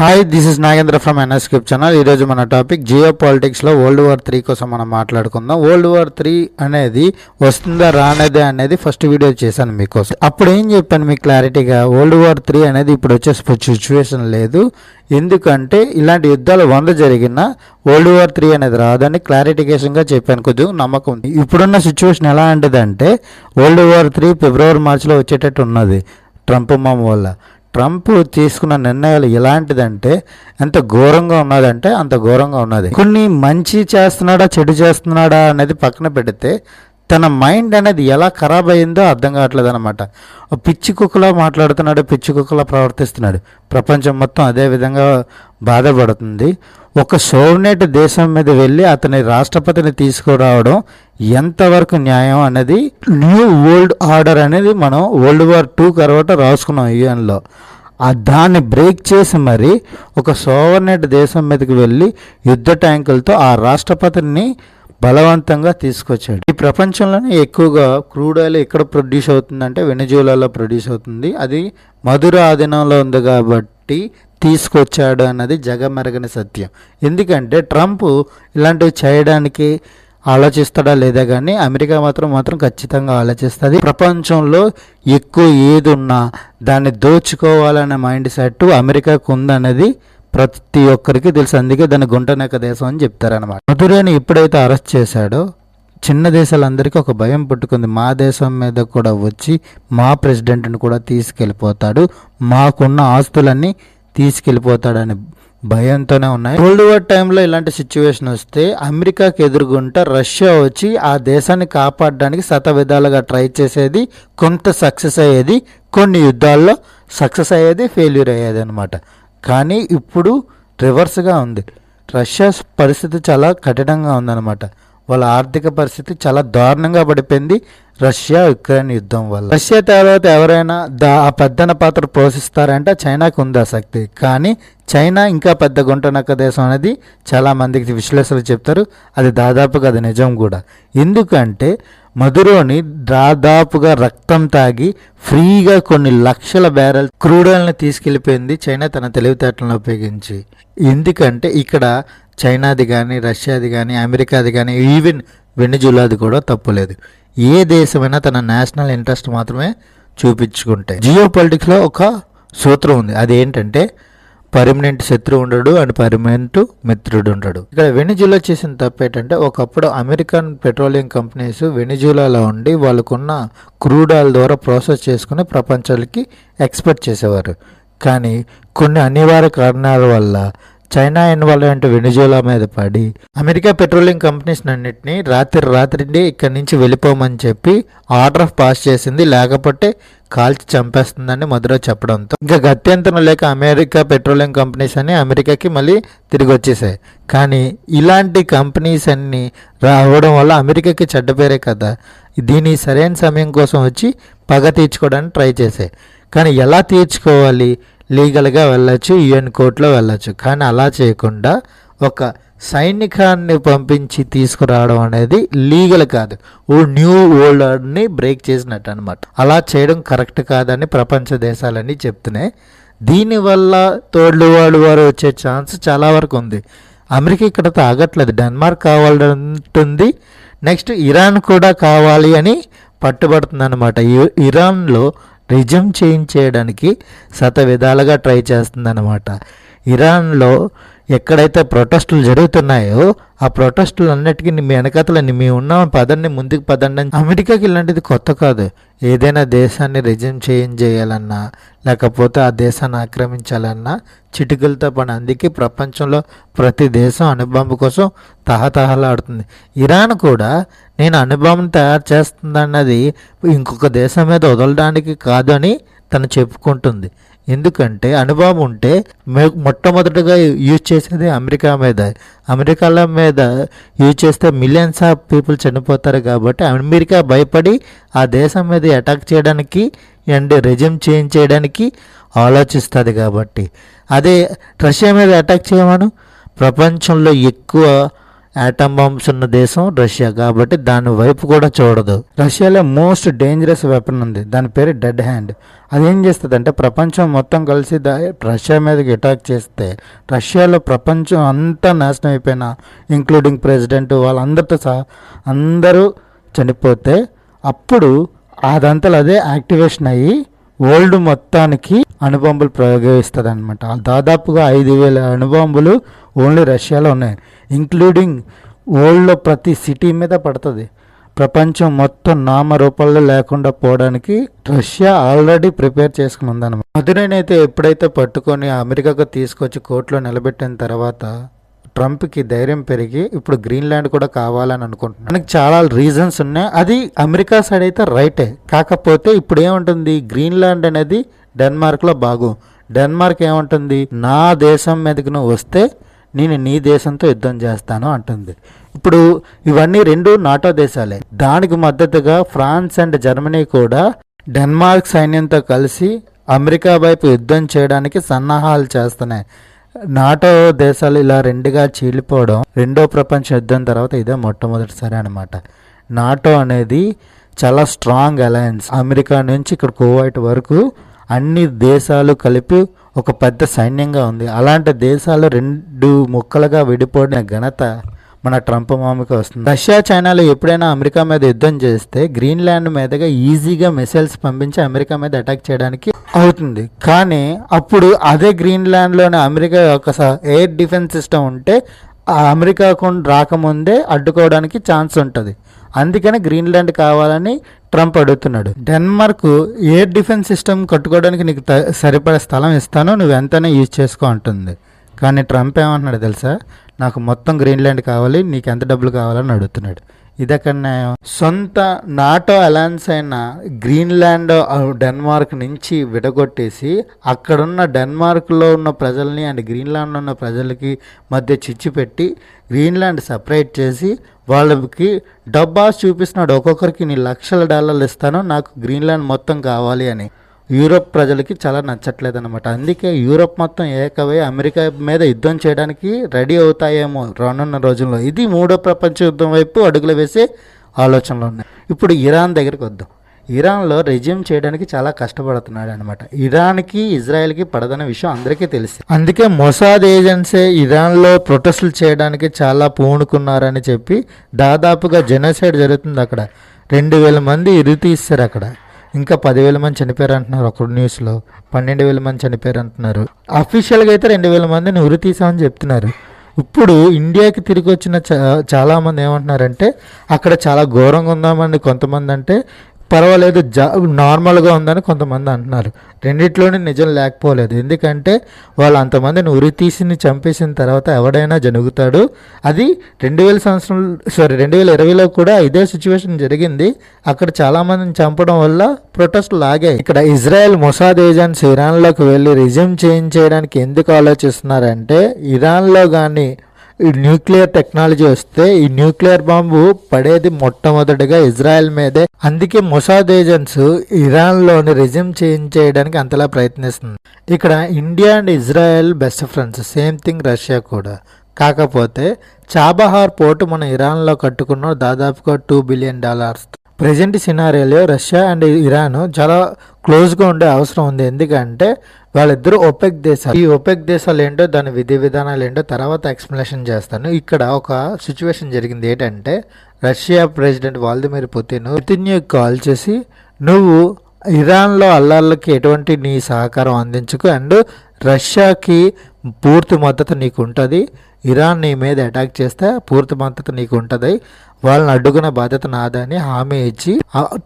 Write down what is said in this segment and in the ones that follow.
Hi, this is Nagendra from NS cube channel. ఈరోజు మన topic Jio పాలిటిక్స్లో వరల్డ్ వార్ 3 కోసం మనం మాట్లాడుకుందాం. వరల్డ్ వార్ 3 అనేది వస్తుందా రానేదే అనేది ఫస్ట్ వీడియో చేశాను మీకోసం. అప్పుడు ఏం చెప్పాను మీకు క్లారిటీగా, వరల్డ్ వార్ 3 అనేది ఇప్పుడు వచ్చే సిచ్యువేషన్ లేదు. ఎందుకంటే ఇలాంటి యుద్ధాలు 100 జరిగినా వరల్డ్ వార్ 3 అనేది రాదని క్లారిఫికేషన్గా చెప్పాను. కొద్దిగా నమ్మకం ఉంది. ఇప్పుడున్న సిచ్యువేషన్ ఎలా అంటే వరల్డ్ వార్ 3 ఫిబ్రవరి మార్చిలో వచ్చేటట్టు ఉన్నది ట్రంప్ మామ వల్ల. ట్రంప్ తీసుకున్న నిర్ణయాలు ఎలాంటిదంటే ఎంత ఘోరంగా ఉన్నదంటే అంత ఘోరంగా ఉన్నది. కొన్ని మంచి చేస్తున్నాడా చెడు చేస్తున్నాడా అనేది పక్కన పెడితే తన మైండ్ అనేది ఎలా ఖరాబ్ అయిందో అర్థం కావట్లేదు అనమాట. పిచ్చి కుక్కలా మాట్లాడుతున్నాడు, పిచ్చి కుక్కలా ప్రవర్తిస్తున్నాడు. ప్రపంచం మొత్తం అదే విధంగా బాధపడుతుంది. ఒక సోవియట్ దేశం మీద వెళ్ళి అతని రాష్ట్రపతిని తీసుకురావడం ఎంతవరకు న్యాయం అనేది న్యూ వరల్డ్ ఆర్డర్ అనేది మనం వరల్డ్ వార్ 2 తర్వాత రాసుకున్నాం యుఎన్లో. దాన్ని బ్రేక్ చేసి మరి ఒక సోవియట్ దేశం మీదకి వెళ్ళి యుద్ధ ట్యాంకులతో ఆ రాష్ట్రపతిని బలవంతంగా తీసుకొచ్చాడు. ఈ ప్రపంచంలోనే ఎక్కువగా క్రూడ్ ఆయిల్ ఎక్కడ ప్రొడ్యూస్ అవుతుందంటే వెనిజులాలో ప్రొడ్యూస్ అవుతుంది. అది మధుర ఆధీనంలో ఉంది కాబట్టి తీసుకొచ్చాడు అన్నది జగమెరగని సత్యం. ఎందుకంటే ట్రంప్ ఇలాంటివి చేయడానికి ఆలోచిస్తాడా లేదా కానీ అమెరికా మాత్రం ఖచ్చితంగా ఆలోచిస్తుంది. ప్రపంచంలో ఎక్కువ ఏది ఉన్నా దాన్ని దోచుకోవాలనే మైండ్ సెట్ అమెరికాకు ఉందన్నది ప్రతి ఒక్కరికి తెలుసు. అందుకే దాన్ని గుంటనెక్క దేశం అని చెప్తారనమాట. మధురైని ఎప్పుడైతే అరెస్ట్ చేశాడో చిన్న దేశాలందరికీ ఒక భయం పుట్టుకుంది. మా దేశం మీద కూడా వచ్చి మా ప్రెసిడెంట్ని కూడా తీసుకెళ్ళిపోతాడు, మాకున్న ఆస్తులన్నీ తీసుకెళ్ళిపోతాడని భయంతోనే ఉన్నాయి. వరల్డ్ వార్ టైంలో ఇలాంటి సిచ్యువేషన్ వస్తే అమెరికాకి ఎదురుగుంటా రష్యా వచ్చి ఆ దేశాన్ని కాపాడడానికి శతవిధాలుగా ట్రై చేసేది, కొంత సక్సెస్ అయ్యేది, కొన్ని యుద్ధాల్లో సక్సెస్ అయ్యేది, ఫెయిల్యూర్ అయ్యేది అనమాట. కానీ ఇప్పుడు రివర్స్గా ఉంది. రష్యా పరిస్థితి చాలా కఠినంగా ఉందన్నమాట. వాళ్ళ ఆర్థిక పరిస్థితి చాలా దారుణంగా పడిపోయింది రష్యా యుక్రెయిన్ యుద్ధం వల్ల. రష్యా తర్వాత ఎవరైనా ఆ పెద్దన పాత్ర పోషిస్తారంటే చైనాకు ఉంది ఆసక్తి. కానీ చైనా ఇంకా పెద్ద గుంటనక్క దేశం అనేది చాలా మందికి విశ్లేషకులు చెప్తారు. అది దాదాపుగా అది నిజం కూడా. ఎందుకంటే మధురోని దాదాపుగా రక్తం తాగి ఫ్రీగా కొన్ని లక్షల బ్యారెల్ క్రూడ్ ఆయిల్ని తీసుకెళ్ళిపోయింది చైనా తన తెలివితేటలను ఉపయోగించి. ఎందుకంటే ఇక్కడ చైనాది కానీ రష్యాది కానీ అమెరికాది కానీ ఈవెన్ వెనిజులాది కూడా తప్పులేదు. ఏ దేశమైనా తన నేషనల్ ఇంట్రెస్ట్ మాత్రమే చూపించుకుంటే. జియో పాలిటిక్స్లో ఒక సూత్రం ఉంది. అదేంటంటే పర్మనెంట్ శత్రువు ఉండడు అండ్ పర్మనెంట్ మిత్రుడు ఉండడు. ఇక్కడ వెనిజులా చేసిన తప్పు ఏంటంటే ఒకప్పుడు అమెరికన్ పెట్రోలియం కంపెనీస్ వెనిజులాలో ఉండి వాళ్ళకున్న క్రూడ్ ఆయిల్ ద్వారా ప్రాసెస్ చేసుకుని ప్రపంచానికి ఎక్స్పోర్ట్ చేసేవారు. కానీ కొన్ని అనివార్య కారణాల వల్ల చైనా ఇన్వాల్వ్మెంట్ వెనిజులా మీద పడి అమెరికా పెట్రోలియం కంపెనీస్ అన్నింటినీ రాత్రి ఇక్కడి నుంచి వెళ్ళిపోమని చెప్పి ఆర్డర్ పాస్ చేసింది. లేకపోతే కాల్చి చంపేస్తుందని మధుర చెప్పడంతో ఇంకా గత్యంతరం లేక అమెరికా పెట్రోలియం కంపెనీస్ అన్ని అమెరికాకి మళ్ళీ తిరిగి వచ్చేసాయి. కానీ ఇలాంటి కంపెనీస్ అన్ని రావడం వల్ల అమెరికాకి చెడ్డ పేరే కదా. దీని సరైన సమయం కోసం వచ్చి పగ తీర్చుకోవడానికి ట్రై చేశాయి. కానీ ఎలా తీర్చుకోవాలి? లీగల్గా వెళ్ళచ్చు, యుఎన్ కోర్టులో వెళ్ళచ్చు. కానీ అలా చేయకుండా ఒక సైనికాన్ని పంపించి తీసుకురావడం అనేది లీగల్ కాదు. న్యూ వరల్డ్ ఆర్డర్ని బ్రేక్ చేసినట్టు అనమాట. అలా చేయడం కరెక్ట్ కాదని ప్రపంచ దేశాలన్నీ చెప్తున్నాయి. దీనివల్ల వరల్డ్ వార్ వచ్చే ఛాన్స్ చాలా వరకు ఉంది. అమెరికా ఇక్కడ తాగట్లేదు, డెన్మార్క్ కావాలంటుంది, నెక్స్ట్ ఇరాన్ కూడా కావాలి అని పట్టుబడుతుంది అనమాట. ఇరాన్లో రిజం చేంజ్ చేయడానికి శతవిధాలుగా ట్రై చేస్తుందన్నమాట. ఇరాన్లో ఎక్కడైతే ప్రొటెస్టులు జరుగుతున్నాయో ఆ ప్రొటెస్టులు అన్నిటికీ మీ వెనకతలని మీ ఉన్న పదాన్ని ముందుకు పదండి. అమెరికాకి ఇలాంటిది కొత్త కాదు. ఏదైనా దేశాన్ని రిజం చేంజ్ చేయాలన్నా లేకపోతే ఆ దేశాన్ని ఆక్రమించాలన్నా చిటికలతో పని. అందుకే ప్రపంచంలో ప్రతి దేశం అణుబాంబు కోసం తహతహలాడుతుంది. ఇరాన్ కూడా నేను అణుబాంబును తయారు చేస్తుందన్నది ఇంకొక దేశం మీద వదలడానికి కాదు అని తను చెప్పుకుంటుంది. ఎందుకంటే అణుబాంబు ఉంటే మొట్టమొదటిగా యూజ్ చేసేది అమెరికాల మీద యూజ్ చేస్తే మిలియన్స్ ఆఫ్ పీపుల్ చనిపోతారు. కాబట్టి అమెరికా భయపడి ఆ దేశం మీద అటాక్ చేయడానికి అండ్ రెజిమ్ చేంజ్ చేయడానికి ఆలోచిస్తుంది. కాబట్టి అదే రష్యా మీద అటాక్ చేయమను, ప్రపంచంలో ఎక్కువ ఆటం బాంబ్స్ ఉన్న దేశం రష్యా, కాబట్టి దాని వైపు కూడా చూడదు. రష్యాలో మోస్ట్ డేంజరస్ వెపన్ ఉంది, దాని పేరు డెడ్ హ్యాండ్. అదేం చేస్తుంది అంటే ప్రపంచం మొత్తం కలిసి రష్యా మీదకి అటాక్ చేస్తే రష్యాలో ప్రపంచం అంతా నాశనం అయిపోయినా ఇంక్లూడింగ్ ప్రెసిడెంట్ వాళ్ళందరితో సహా అందరూ చనిపోతే అప్పుడు అదంతా అదే యాక్టివేషన్ అయ్యి వరల్డ్ మొత్తానికి అణుబాంబులు ప్రయోగిస్తుంది అనమాట. దాదాపుగా 5,000 అణుబాంబులు ఓన్లీ రష్యాలో ఉన్నాయి, ఇంక్లూడింగ్ వరల్డ్లో ప్రతి సిటీ మీద పడుతుంది. ప్రపంచం మొత్తం నామరూపాల్లో లేకుండా పోవడానికి రష్యా ఆల్రెడీ ప్రిపేర్ చేసుకుని ఉందన్నమాట. మదురైనైతే ఎప్పుడైతే పట్టుకొని అమెరికాకు తీసుకొచ్చి కోర్టులో నిలబెట్టిన తర్వాత ట్రంప్కి ధైర్యం పెరిగి ఇప్పుడు గ్రీన్లాండ్ కూడా కావాలని అనుకుంటున్నాను. మనకి చాలా రీజన్స్ ఉన్నాయి, అది అమెరికా సైడ్ అయితే రైటే. కాకపోతే ఇప్పుడు ఏముంటుంది, గ్రీన్లాండ్ అనేది డెన్మార్క్లో డెన్మార్క్ ఏముంటుంది, నా దేశం మీదకి నువ్వు వస్తే నేను నీ దేశంతో యుద్ధం చేస్తాను అంటుంది. ఇప్పుడు ఇవన్నీ 2 నాటో దేశాలే. దానికి మద్దతుగా ఫ్రాన్స్ అండ్ జర్మనీ కూడా డెన్మార్క్ సైన్యంతో కలిసి అమెరికా వైపు యుద్ధం చేయడానికి సన్నాహాలు చేస్తున్నాయి. నాటో దేశాలు ఇలా 2గా చీలిపోవడం రెండో ప్రపంచ యుద్ధం తర్వాత ఇదే మొట్టమొదటిసారి అనమాట. నాటో అనేది చాలా స్ట్రాంగ్ అలయన్స్. అమెరికా నుంచి ఇక్కడ కువైట్ వరకు అన్ని దేశాలు కలిపి ఒక పెద్ద సైన్యంగా ఉంది. అలాంటి దేశాలు 2 ముక్కలుగా విడిపోయిన ఘనత మన ట్రంప్ మామకి వస్తుంది. రష్యా చైనాలో ఎప్పుడైనా అమెరికా మీద యుద్ధం చేస్తే గ్రీన్లాండ్ మీదగా ఈజీగా మిసైల్స్ పంపించి అమెరికా మీద అటాక్ చేయడానికి అవుతుంది. కానీ అప్పుడు అదే గ్రీన్లాండ్లోని అమెరికా యొక్క ఎయిర్ డిఫెన్స్ సిస్టమ్ ఉంటే ఆ అమెరికాకు రాకముందే అడ్డుకోవడానికి ఛాన్స్ ఉంటుంది. అందుకని గ్రీన్లాండ్ కావాలని ట్రంప్ అడుగుతున్నాడు. డెన్మార్క్ ఎయిర్ డిఫెన్స్ సిస్టమ్ కట్టుకోవడానికి నీకు సరిపడే స్థలం ఇస్తాను, నువ్వు ఎంతైనా యూజ్ చేసుకో అంటుంది. కానీ ట్రంప్ ఏమంటున్నాడు తెలుసా, నాకు మొత్తం గ్రీన్లాండ్ కావాలి, నీకు ఎంత డబ్బులు కావాలని అడుగుతున్నాడు. ఇదెక్కడ న్యాయం? సొంత నాటో అలయన్స్ అయిన గ్రీన్లాండ్ డెన్మార్క్ నుంచి విడగొట్టేసి అక్కడున్న డెన్మార్క్లో ఉన్న ప్రజల్ని అండ్ గ్రీన్లాండ్లో ఉన్న ప్రజలకి మధ్య చిచ్చు పెట్టి గ్రీన్లాండ్ సపరేట్ చేసి వాళ్ళకి డబ్బాస్ చూపిస్తున్నాడు. ఒక్కొక్కరికి నీ $1,00,000 ఇస్తాను, నాకు గ్రీన్లాండ్ మొత్తం కావాలి అని. యూరోప్ ప్రజలకి చాలా నచ్చట్లేదు అనమాట. అందుకే యూరోప్ మొత్తం ఏకవై అమెరికా మీద యుద్ధం చేయడానికి రెడీ అవుతాయేమో రానున్న రోజుల్లో. ఇది 3వ ప్రపంచ యుద్ధం వైపు అడుగులు వేసే ఆలోచనలు ఉన్నాయి. ఇప్పుడు ఇరాన్ దగ్గరికి వద్దాం. ఇరాన్లో రెజ్యూమ్ చేయడానికి చాలా కష్టపడుతున్నాడు అనమాట. ఇరాన్కి ఇజ్రాయెల్కి పడదన్న విషయం అందరికీ తెలిసి, అందుకే మొసాద్ ఏజెన్సీ ఇరాన్లో ప్రొటెస్టులు చేయడానికి చాలా పూనుకున్నారని చెప్పి దాదాపుగా జెనోసైడ్ జరుగుతుంది. అక్కడ 2,000 మంది ఇరు తీస్తారు. అక్కడ ఇంకా 10,000 మంది చనిపోయారు అంటున్నారు. ఒక న్యూస్లో 12,000 మంది చనిపోయారు అంటున్నారు. అఫీషియల్గా అయితే 2,000 మందిని ఉరి తీసామని చెప్తున్నారు. ఇప్పుడు ఇండియాకి తిరిగి వచ్చిన చాలామంది ఏమంటున్నారంటే అక్కడ చాలా ఘోరంగా ఉందామని కొంతమంది అంటే, పర్వాలేదు నార్మల్గా ఉందని కొంతమంది అంటున్నారు. రెండిట్లోనే నిజం లేకపోలేదు. ఎందుకంటే వాళ్ళు అంతమందిని ఉరి తీసి చంపేసిన తర్వాత ఎవడైనా జరుగుతాడు. అది 2020లో కూడా ఇదే సిచ్యువేషన్ జరిగింది. అక్కడ చాలామందిని చంపడం వల్ల ప్రొటెస్ట్లు ఆగాయి. ఇక్కడ ఇజ్రాయెల్ మొసాద్ ఏజెన్సీ ఇరాన్లోకి వెళ్ళి రిజ్యూమ్ చేంజ్ చేయడానికి ఎందుకు ఆలోచిస్తున్నారంటే, ఇరాన్లో కానీ ఈ న్యూక్లియర్ టెక్నాలజీ వస్తే ఈ న్యూక్లియర్ బాంబు పడేది మొట్టమొదటిగా ఇజ్రాయెల్ మీదే. అందుకే మొసాద్ ఏజెంట్స్ ఇరాన్లోని రెజ్యూమ్ చేంజ్ చేయడానికి అంతలా ప్రయత్నిస్తుంది. ఇక్కడ India and Israel best friends, same thing Russia కూడా. కాకపోతే చాబహార్ పోర్టు మనం ఇరాన్లో కట్టుకున్న దాదాపుగా $2 బిలియన్. ప్రజెంట్ సినారియోలో రష్యా అండ్ ఇరాన్ చాలా క్లోజ్గా ఉండే అవసరం ఉంది. ఎందుకంటే వాళ్ళిద్దరూ ఒపెక్ దేశాలు. ఈ ఒపెక్ దేశాలు ఏంటో దాని విధి విధానాలు ఏంటో తర్వాత ఎక్స్ప్లెనేషన్ చేస్తాను. ఇక్కడ ఒక సిచ్యువేషన్ జరిగింది. ఏంటంటే Russia president Vladimir Putin call చేసి, నువ్వు ఇరాన్లో అల్లర్లకి ఎటువంటి నీ సహకారం అందించుకు అండ్ రష్యాకి పూర్తి మద్దతు నీకు ఉంటుంది, ఇరాన్ నీ మీద అటాక్ చేస్తే పూర్తి మద్దతు నీకు ఉంటుంది, వాళ్ళని అడ్డుకునే బాధ్యత నాదని హామీ ఇచ్చి,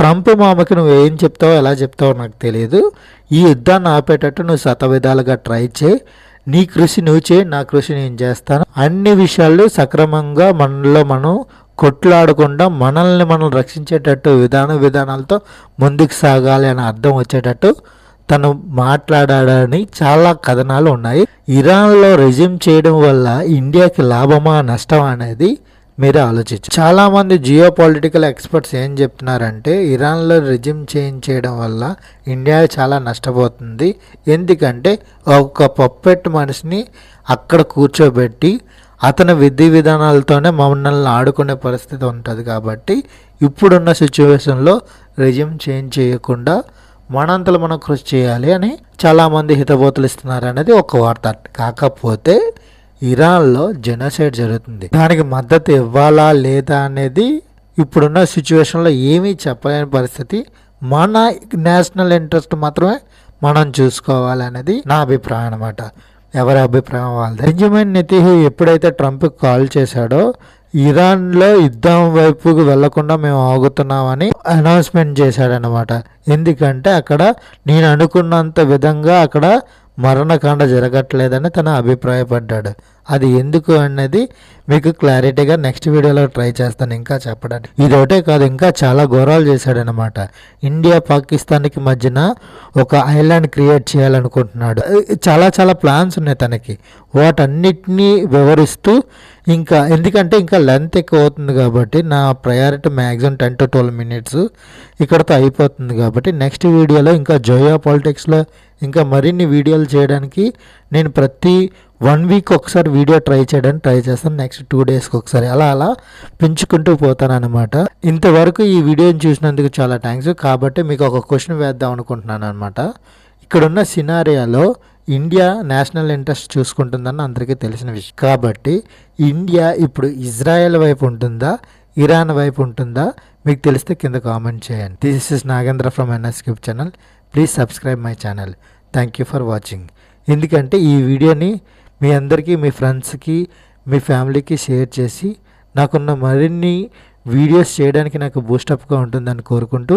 ట్రంప్ మామకి నువ్వు ఏం చెప్తావో ఎలా చెప్తావో నాకు తెలియదు, ఈ యుద్ధాన్ని ఆపేటట్టు నువ్వు శతవిధాలుగా ట్రై చేయి, నీ కృషి నువ్వు చేయి, నా కృషి నేను చేస్తాను, అన్ని విషయాలు సక్రమంగా మనలో మనం కొట్లాడకుండా మనల్ని మనం రక్షించేటట్టు విధానాలతో ముందుకు సాగాలి అని అర్థం వచ్చేటట్టు తను మాట్లాడాడని చాలా కథనాలు ఉన్నాయి. ఇరాన్లో రెజ్యూమ్ చేయడం వల్ల ఇండియాకి లాభమా నష్టమా అనేది మీరు ఆలోచించు. చాలామంది జియో పొలిటికల్ ఎక్స్పర్ట్స్ ఏం చెప్తున్నారంటే, ఇరాన్లో రెజ్యూమ్ చేంజ్ చేయడం వల్ల ఇండియా చాలా నష్టపోతుంది. ఎందుకంటే ఒక పప్పెట్ మనిషిని అక్కడ కూర్చోబెట్టి అతని విధి విధానాలతోనే మమ్మల్ని ఆడుకునే పరిస్థితి ఉంటుంది. కాబట్టి ఇప్పుడున్న సిచ్యువేషన్లో రెజ్యూమ్ చేంజ్ చేయకుండా మనంతలో మనం కృషి చేయాలి అని చాలామంది హితబోతులు ఇస్తున్నారు అనేది ఒక వార్త. కాకపోతే ఇరాన్లో జెనోసైడ్ జరుగుతుంది, దానికి మద్దతు ఇవ్వాలా లేదా అనేది ఇప్పుడున్న సిచ్యువేషన్లో ఏమీ చెప్పలేని పరిస్థితి. మన నేషనల్ ఇంట్రెస్ట్ మాత్రమే మనం చూసుకోవాలనేది నా అభిప్రాయం అన్నమాట. ఎవరి అభిప్రాయం వాళ్ళది. బెంజమిన్ నెతన్యాహు ఎప్పుడైతే ట్రంప్కి కాల్ చేశాడో ఇరాన్లో యుద్ధం వైపుకు వెళ్లకుండా మేము ఆగుతున్నామని అనౌన్స్మెంట్ చేశాడనమాట. ఎందుకంటే అక్కడ నేను అనుకున్నంత విధంగా అక్కడ మరణకాండ జరగట్లేదని తన అభిప్రాయపడ్డాడు. అది ఎందుకు అనేది మీకు క్లారిటీగా నెక్స్ట్ వీడియోలో ట్రై చేస్తాను ఇంకా చెప్పడానికి. ఇదొకటే కాదు, ఇంకా చాలా ఘోరాలు చేశాడనమాట. ఇండియా పాకిస్తాన్కి మధ్యన ఒక ఐలాండ్ క్రియేట్ చేయాలనుకుంటున్నాడు. చాలా ప్లాన్స్ ఉన్నాయి తనకి. వాటన్నిటినీ వివరిస్తూ ఇంకా ఎందుకంటే ఇంకా లెంత్ ఎక్కువ అవుతుంది కాబట్టి నా ప్రయారిటీ మ్యాక్సిమం 10 to 12 minutes ఇక్కడతో అయిపోతుంది. కాబట్టి నెక్స్ట్ వీడియోలో ఇంకా జియో పాలిటిక్స్లో ఇంకా మరిన్ని వీడియోలు చేయడానికి నేను ప్రతి 1 week ఒకసారి వీడియో ట్రై చేస్తాను. నెక్స్ట్ 2 daysకి ఒకసారి అలా పెంచుకుంటూ పోతాను అనమాట. ఇంతవరకు ఈ వీడియోని చూసినందుకు చాలా థ్యాంక్స్. కాబట్టి మీకు ఒక క్వశ్చన్ వేద్దాం అనుకుంటున్నాను అనమాట. ఇక్కడున్న సినారియాలో ఇండియా నేషనల్ ఇంట్రెస్ట్ చూసుకుంటుందని అందరికీ తెలిసిన విషయం. కాబట్టి ఇండియా ఇప్పుడు ఇజ్రాయెల్ వైపు ఉంటుందా, ఇరాన్ వైపు ఉంటుందా మీకు తెలిస్తే కింద కామెంట్ చేయండి. This is Nagendra from NSCube channel. Please subscribe my channel. Thank you for watching. ఎందుకంటే ఈ వీడియోని మీ అందరికీ, మీ ఫ్రెండ్స్కి, మీ ఫ్యామిలీకి షేర్ చేసి నాకున్న మరిన్ని వీడియోస్ చేయడానికి నాకు బూస్టప్గా ఉంటుందని కోరుకుంటూ